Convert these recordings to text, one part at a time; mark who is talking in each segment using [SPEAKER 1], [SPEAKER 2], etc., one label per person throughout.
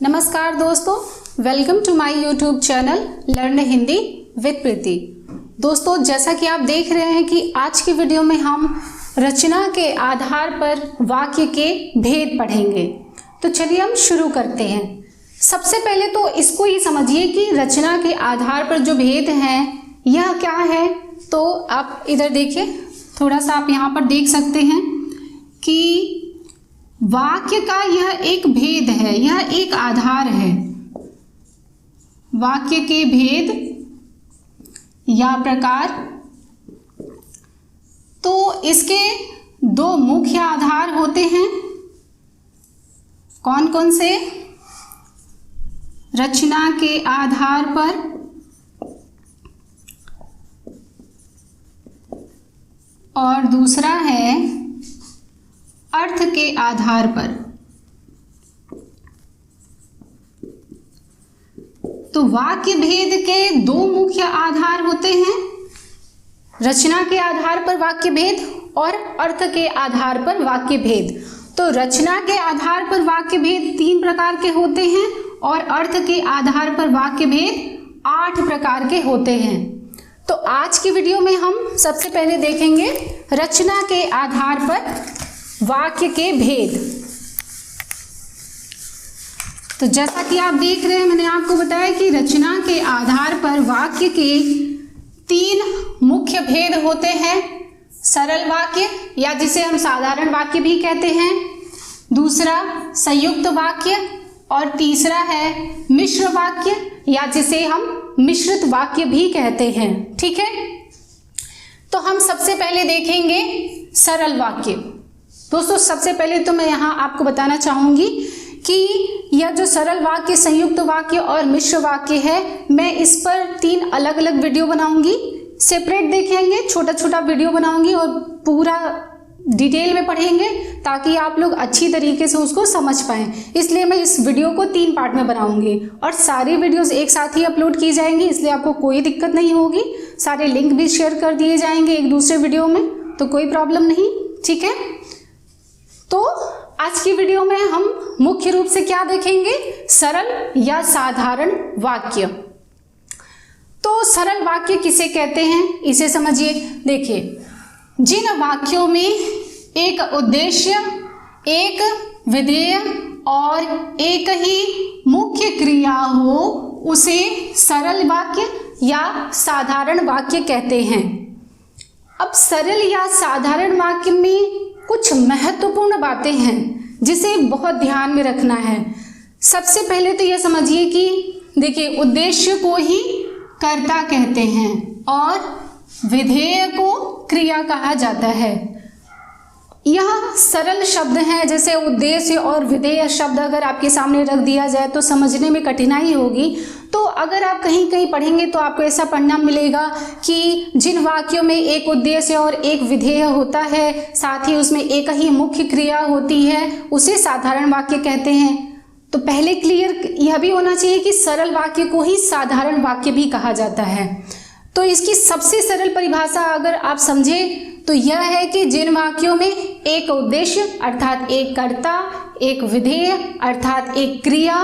[SPEAKER 1] नमस्कार दोस्तों, welcome to my YouTube channel learn Hindi with Preeti. दोस्तों, जैसा कि आप देख रहे हैं कि आज की वीडियो में हम रचना के आधार पर वाक्य के भेद पढ़ेंगे। तो चलिए हम शुरू करते हैं। सबसे पहले तो इसको ये समझिए कि रचना के आधार पर जो भेद हैं यह क्या है। तो आप इधर देखिए, थोड़ा सा आप यहाँ पर देख सकते हैं कि वाक्य का यह एक भेद है, यह एक आधार है। वाक्य के भेद या प्रकार, तो इसके दो मुख्य आधार होते हैं। कौन कौन से? रचना के आधार पर और दूसरा है अर्थ के आधार पर। तो वाक्य भेद के दो मुख्य आधार होते हैं, रचना के आधार पर वाक्य भेद और अर्थ के आधार पर वाक्य भेद। तो रचना के आधार पर वाक्य भेद 3 प्रकार के होते हैं और अर्थ के आधार पर वाक्य भेद 8 प्रकार के होते हैं। तो आज की वीडियो में हम सबसे पहले देखेंगे रचना के आधार पर वाक्य के भेद। तो जैसा कि आप देख रहे हैं, मैंने आपको बताया कि रचना के आधार पर वाक्य के 3 मुख्य भेद होते हैं। सरल वाक्य या जिसे हम साधारण वाक्य भी कहते हैं, दूसरा संयुक्त वाक्य और तीसरा है मिश्र वाक्य या जिसे हम मिश्रित वाक्य भी कहते हैं। ठीक है, तो हम सबसे पहले देखेंगे सरल वाक्य। दोस्तों, सबसे पहले तो मैं यहाँ आपको बताना चाहूँगी कि यह जो सरल वाक्य, संयुक्त वाक्य और मिश्र वाक्य है, मैं इस पर 3 अलग अलग वीडियो बनाऊंगी। सेपरेट देखेंगे, छोटा छोटा वीडियो बनाऊंगी और पूरा डिटेल में पढ़ेंगे ताकि आप लोग अच्छी तरीके से उसको समझ पाएं। इसलिए मैं इस वीडियो को 3 पार्ट में बनाऊंगी और सारी वीडियोस एक साथ ही अपलोड की जाएंगी, इसलिए आपको कोई दिक्कत नहीं होगी। सारे लिंक भी शेयर कर दिए जाएंगे एक दूसरे वीडियो में, तो कोई प्रॉब्लम नहीं। ठीक है, तो आज की वीडियो में हम मुख्य रूप से क्या देखेंगे? सरल या साधारण वाक्य। तो सरल वाक्य किसे कहते हैं, इसे समझिए। देखिए, जिन वाक्यों में एक उद्देश्य, एक विधेय और एक ही मुख्य क्रिया हो, उसे सरल वाक्य या साधारण वाक्य कहते हैं। अब सरल या साधारण वाक्य में कुछ महत्वपूर्ण बातें हैं जिसे बहुत ध्यान में रखना है। सबसे पहले तो यह समझिए कि देखिए, उद्देश्य को ही कर्ता कहते हैं और विधेय को क्रिया कहा जाता है। यह सरल शब्द हैं, जैसे उद्देश्य और विधेय शब्द अगर आपके सामने रख दिया जाए तो समझने में कठिनाई होगी। तो अगर आप कहीं कहीं पढ़ेंगे तो आपको ऐसा पढ़ना मिलेगा कि जिन वाक्यों में एक उद्देश्य और एक विधेय होता है, साथ ही उसमें एक ही मुख्य क्रिया होती है, उसे साधारण वाक्य कहते हैं। तो पहले क्लियर यह भी होना चाहिए कि सरल वाक्य को ही साधारण वाक्य भी कहा जाता है। तो इसकी सबसे सरल परिभाषा अगर आप समझें तो यह है कि जिन वाक्यों में एक उद्देश्य अर्थात एक कर्ता, एक विधेय अर्थात एक क्रिया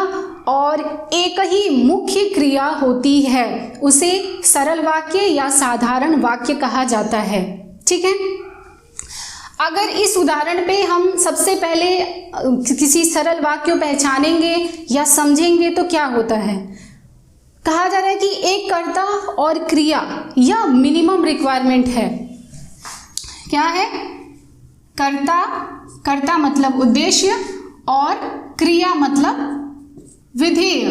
[SPEAKER 1] और एक ही मुख्य क्रिया होती है, उसे सरल वाक्य या साधारण वाक्य कहा जाता है। ठीक है, अगर इस उदाहरण पे हम सबसे पहले किसी सरल वाक्य को पहचानेंगे या समझेंगे तो क्या होता है। कहा जा रहा है कि एक कर्ता और क्रिया यह मिनिमम रिक्वायरमेंट है। क्या है? कर्ता मतलब उद्देश्य और क्रिया मतलब विधेय।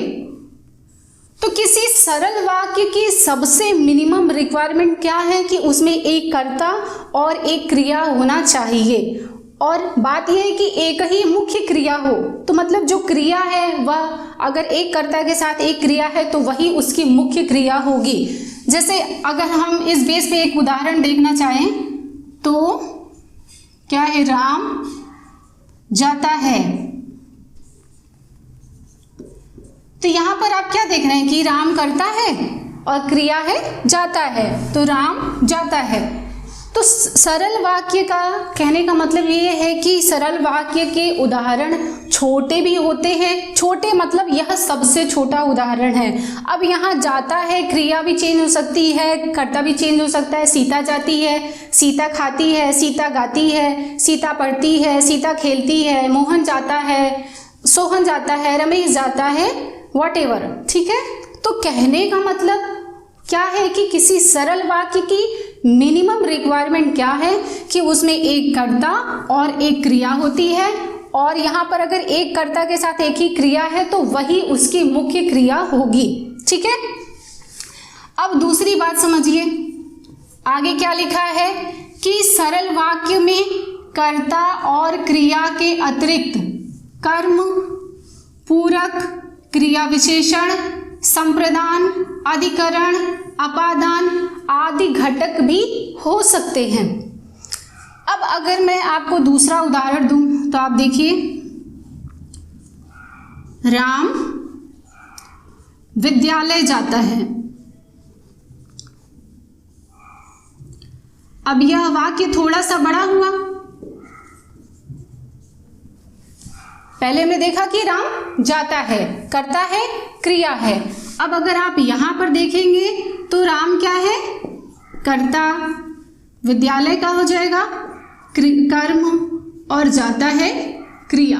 [SPEAKER 1] तो किसी सरल वाक्य की सबसे मिनिमम रिक्वायरमेंट क्या है कि उसमें एक कर्ता और एक क्रिया होना चाहिए। और बात यह है कि एक ही मुख्य क्रिया हो, तो मतलब जो क्रिया है वह अगर एक कर्ता के साथ एक क्रिया है तो वही उसकी मुख्य क्रिया होगी। जैसे अगर हम इस बेस पे एक उदाहरण देखना चाहें तो क्या है? राम जाता है। तो यहां पर आप क्या देख रहे हैं कि राम करता है और क्रिया है जाता है, तो राम जाता है। तो सरल वाक्य का कहने का मतलब ये है कि सरल वाक्य के उदाहरण छोटे भी होते हैं। छोटे मतलब यह सबसे छोटा उदाहरण है। अब यहाँ जाता है, क्रिया भी चेंज हो सकती है, कर्ता भी चेंज हो सकता है। सीता जाती है, सीता खाती है, सीता गाती है, सीता पढ़ती है, सीता खेलती है, मोहन जाता है, सोहन जाता है, रमेश जाता है, व्हाटएवर। ठीक है, तो कहने का मतलब क्या है कि किसी सरल वाक्य की मिनिमम रिक्वायरमेंट क्या है कि उसमें एक कर्ता और एक क्रिया होती है, और यहाँ पर अगर एक कर्ता के साथ एक ही क्रिया है तो वही उसकी मुख्य क्रिया होगी। ठीक है, अब दूसरी बात समझिए, आगे क्या लिखा है कि सरल वाक्य में कर्ता और क्रिया के अतिरिक्त कर्म, पूरक, क्रिया विशेषण, संप्रदान, अधिकरण, अपादान आदि घटक भी हो सकते हैं। अब अगर मैं आपको दूसरा उदाहरण दूं तो आप देखिए, राम विद्यालय जाता है। अब यह वाक्य थोड़ा सा बड़ा हुआ। पहले हमने देखा कि राम जाता है, करता है, क्रिया है। अब अगर आप यहां पर देखेंगे तो राम क्या है, कर्ता, विद्यालय का हो जाएगा कर्म, और जाता है क्रिया।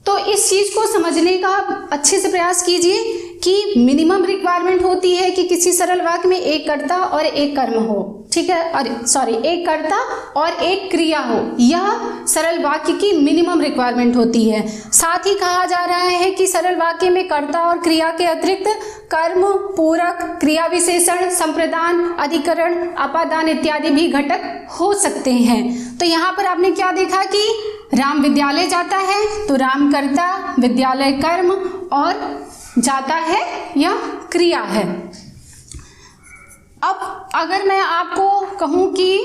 [SPEAKER 1] तो इस चीज को समझने का अच्छे से प्रयास कीजिए कि मिनिमम रिक्वायरमेंट होती है कि किसी सरल वाक्य में एक कर्ता और एक कर्म हो। ठीक है, अरे सॉरी, एक कर्ता और एक क्रिया हो, यह सरल वाक्य की मिनिमम रिक्वायरमेंट होती है। साथ ही कहा जा रहा है कि सरल वाक्य में कर्ता और क्रिया के अतिरिक्त कर्म, पूरक, क्रिया विशेषण, संप्रदान, अधिकरण, अपादान इत्यादि भी घटक हो सकते हैं। तो यहाँ पर आपने क्या देखा कि राम विद्यालय जाता है, तो राम कर्ता, विद्यालय कर्म और जाता है यह क्रिया है। अब अगर मैं आपको कहूं कि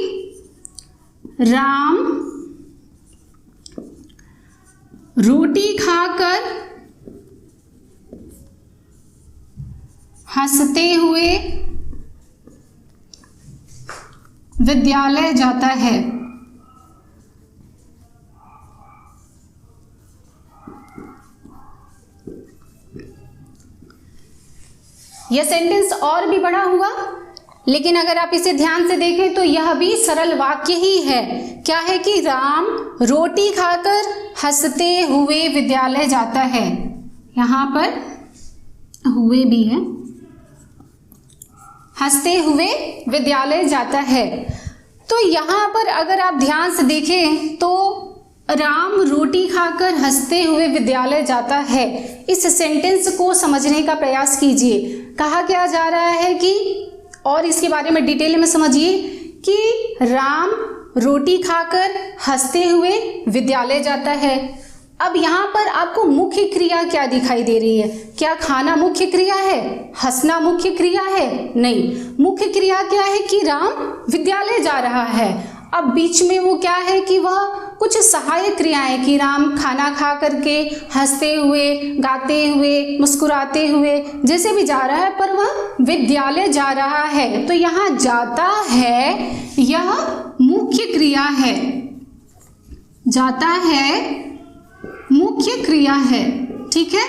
[SPEAKER 1] राम रोटी खाकर हंसते हुए विद्यालय जाता है, यह सेंटेंस और भी बड़ा हुआ, लेकिन अगर आप इसे ध्यान से देखें तो यह भी सरल वाक्य ही है। क्या है कि राम रोटी खाकर हंसते हुए विद्यालय जाता है, यहां पर हुए भी है, हंसते हुए विद्यालय जाता है। तो यहां पर अगर आप ध्यान से देखें तो राम रोटी खाकर हंसते हुए विद्यालय जाता है, इस सेंटेंस को समझने का प्रयास कीजिए। कहा क्या जा रहा है कि, और इसके बारे में डिटेल में समझिए कि राम रोटी खाकर हंसते हुए विद्यालय जाता है। अब यहाँ पर आपको मुख्य क्रिया क्या दिखाई दे रही है? क्या खाना मुख्य क्रिया है? हंसना मुख्य क्रिया है? नहीं, मुख्य क्रिया क्या है कि राम विद्यालय जा रहा है। अब बीच में वो क्या है कि वह कुछ सहायक क्रियाएं, कि राम खाना खा करके हंसते हुए, गाते हुए, मुस्कुराते हुए जैसे भी जा रहा है, पर वह विद्यालय जा रहा है। तो यहाँ जाता है यह मुख्य क्रिया है, जाता है मुख्य क्रिया है। ठीक है,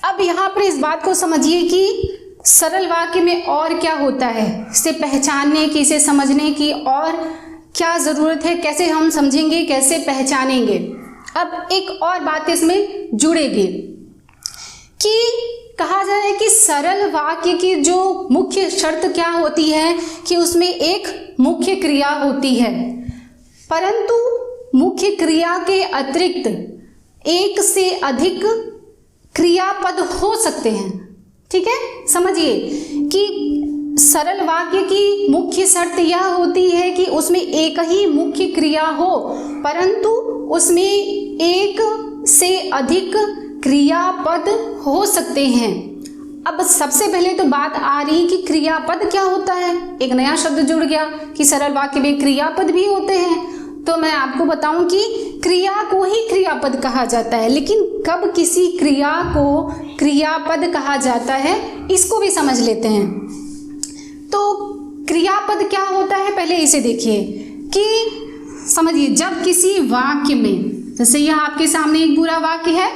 [SPEAKER 1] अब यहाँ पर इस बात को समझिए कि सरल वाक्य में और क्या होता है, इसे पहचानने की, इसे समझने की और क्या ज़रूरत है, कैसे हम समझेंगे, कैसे पहचानेंगे। अब एक और बात इसमें जुड़ेगी कि कहा जाए कि सरल वाक्य की जो मुख्य शर्त क्या होती है कि उसमें एक मुख्य क्रिया होती है, परंतु मुख्य क्रिया के अतिरिक्त एक से अधिक क्रियापद हो सकते हैं। ठीक है, समझिए कि सरल वाक्य की मुख्य शर्त यह होती है कि उसमें एक ही मुख्य क्रिया हो, परंतु उसमें एक से अधिक क्रियापद हो सकते हैं। अब सबसे पहले तो बात आ रही कि क्रियापद क्या होता है। एक नया शब्द जुड़ गया कि सरल वाक्य में क्रियापद भी होते हैं। तो मैं आपको बताऊं कि क्रिया को ही क्रियापद कहा जाता है, लेकिन कब किसी क्रिया को क्रियापद कहा जाता है इसको भी समझ लेते हैं। तो क्रियापद क्या होता है पहले इसे देखिए कि समझिए, जब किसी वाक्य में, जैसे यह आपके सामने एक पूरा वाक्य है,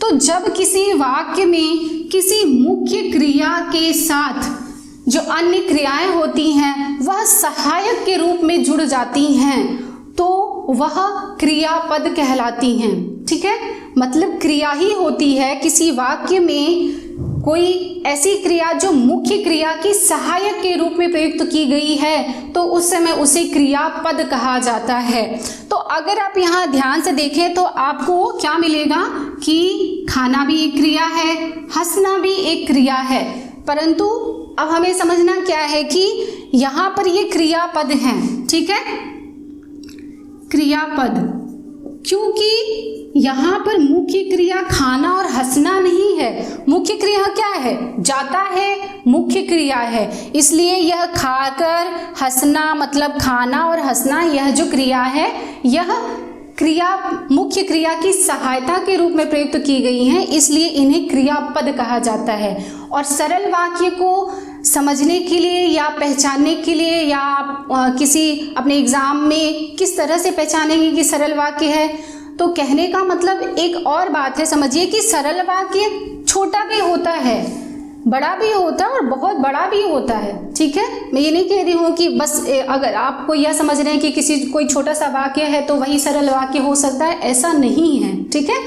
[SPEAKER 1] तो जब किसी वाक्य में किसी मुख्य क्रिया के साथ जो अन्य क्रियाएं होती हैं वह सहायक के रूप में जुड़ जाती हैं तो वह क्रियापद कहलाती हैं। ठीक है, मतलब क्रिया ही होती है किसी वाक्य में कोई ऐसी क्रिया जो मुख्य क्रिया की सहायक के रूप में प्रयुक्त की गई है तो उस समय उसे क्रियापद कहा जाता है। तो अगर आप यहाँ ध्यान से देखें तो आपको क्या मिलेगा कि खाना भी एक क्रिया है, हंसना भी एक क्रिया है, परंतु अब हमें समझना क्या है कि यहाँ पर ये क्रियापद हैं। ठीक है, क्रियापद, क्योंकि यहाँ पर मुख्य क्रिया खाना और हंसना नहीं है। मुख्य क्रिया क्या है? जाता है, मुख्य क्रिया है, इसलिए यह खाकर हंसना मतलब खाना और हंसना, यह जो क्रिया है यह क्रिया मुख्य क्रिया की सहायता के रूप में प्रयुक्त की गई हैं, इसलिए इन्हें क्रियापद कहा जाता है। और सरल वाक्य को समझने के लिए या पहचानने के लिए या आप किसी अपने एग्जाम में किस तरह से पहचानेंगे कि सरल वाक्य है, तो कहने का मतलब एक और बात है, समझिए कि सरल वाक्य छोटा भी होता है, बड़ा भी होता है और बहुत बड़ा भी होता है। ठीक है, मैं ये नहीं कह रही हूँ कि बस अगर आपको यह समझ रहे हैं कि कोई छोटा सा वाक्य है तो वही सरल वाक्य हो सकता है, ऐसा नहीं है। ठीक है,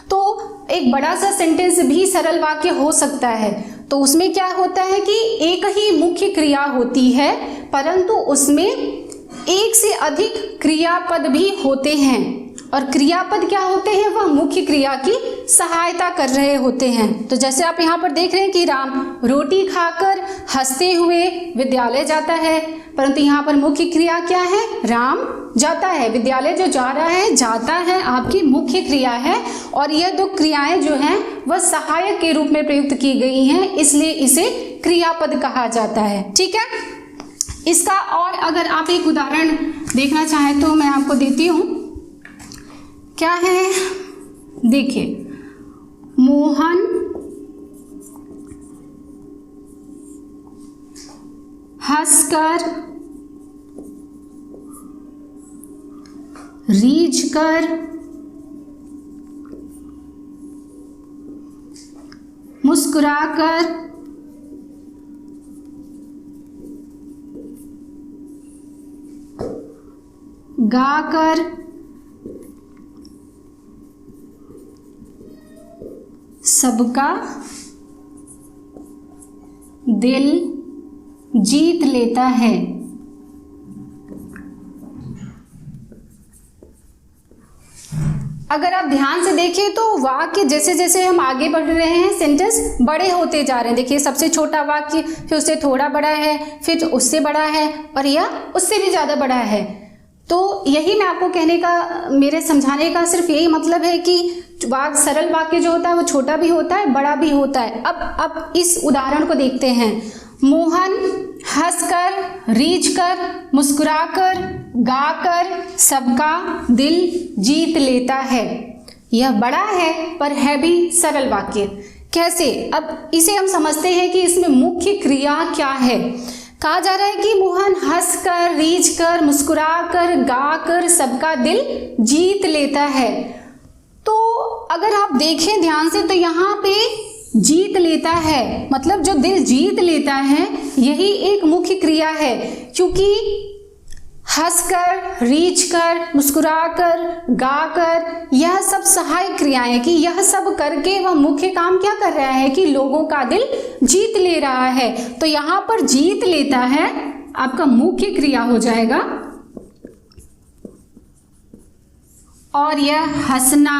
[SPEAKER 1] तो एक बड़ा सा सेंटेंस भी सरल वाक्य हो सकता है। तो उसमें क्या होता है कि एक ही मुख्य क्रिया होती है परंतु उसमें एक से अधिक क्रियापद भी होते हैं, और क्रियापद क्या होते हैं? वह मुख्य क्रिया की सहायता कर रहे होते हैं। तो जैसे आप यहाँ पर देख रहे हैं कि राम रोटी खाकर हंसते हुए विद्यालय जाता है, परंतु यहाँ पर मुख्य क्रिया क्या है? राम जाता है, विद्यालय जो जा रहा है, जाता है आपकी मुख्य क्रिया है, और यह दो क्रियाएं जो हैं वह सहायक के रूप में प्रयुक्त की गई हैं, इसलिए इसे क्रियापद कहा जाता है। ठीक है, इसका और अगर आप एक उदाहरण देखना चाहें तो मैं आपको देती हूँ। क्या है? देखिए, मोहन हंसकर रीझकर मुस्कुराकर गाकर सबका दिल जीत लेता है। अगर आप ध्यान से देखें तो वाक्य जैसे जैसे हम आगे बढ़ रहे हैं सेंटेंस बड़े होते जा रहे हैं। देखिए, सबसे छोटा वाक्य, फिर उससे थोड़ा बड़ा है, फिर उससे बड़ा है, और यह उससे भी ज़्यादा बड़ा है। तो यही मैं आपको कहने का, मेरे समझाने का सिर्फ यही मतलब है कि सरल वाक्य जो होता है वो छोटा भी होता है, बड़ा भी होता है। अब इस उदाहरण को देखते हैं। मोहन हंसकर रीझकर मुस्कुराकर गाकर सबका दिल जीत लेता है। यह बड़ा है पर है भी सरल वाक्य। कैसे? अब इसे हम समझते हैं कि इसमें मुख्य क्रिया क्या है। कहा जा रहा है कि मोहन हंसकर रीझकर मुस्कुराकर गाकर सबका दिल जीत लेता है। तो अगर आप देखें ध्यान से तो यहाँ पे जीत लेता है मतलब जो दिल जीत लेता है यही एक मुख्य क्रिया है, क्योंकि हंसकर रीझकर मुस्कुराकर गाकर यह सब सहायक क्रियाएं हैं कि यह सब करके वह मुख्य काम क्या कर रहा है कि लोगों का दिल जीत ले रहा है। तो यहाँ पर जीत लेता है आपका मुख्य क्रिया हो जाएगा, और यह हंसना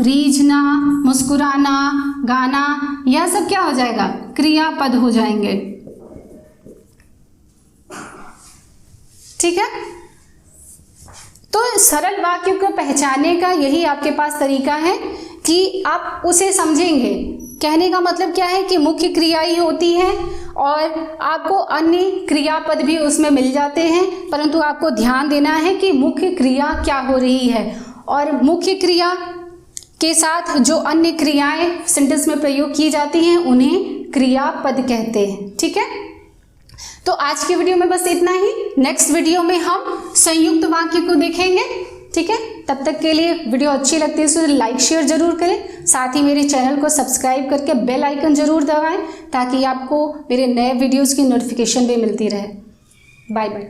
[SPEAKER 1] रीझना मुस्कुराना गाना यह सब क्या हो जाएगा? क्रियापद हो जाएंगे। ठीक है, तो सरल वाक्य को पहचानने का यही आपके पास तरीका है कि आप उसे समझेंगे। कहने का मतलब क्या है कि मुख्य क्रिया ही होती है और आपको अन्य क्रियापद भी उसमें मिल जाते हैं, परंतु आपको ध्यान देना है कि मुख्य क्रिया क्या हो रही है, और मुख्य क्रिया के साथ जो अन्य क्रियाएं सेंटेंस में प्रयोग की जाती हैं उन्हें क्रियापद कहते हैं। ठीक है, तो आज की वीडियो में बस इतना ही। नेक्स्ट वीडियो में हम संयुक्त वाक्य को देखेंगे, ठीक है। तब तक के लिए वीडियो अच्छी लगती है तो लाइक शेयर जरूर करें, साथ ही मेरे चैनल को सब्सक्राइब करके बेल आइकन जरूर दबाएं ताकि आपको मेरे नए वीडियोस की नोटिफिकेशन भी मिलती रहे। Bye bye.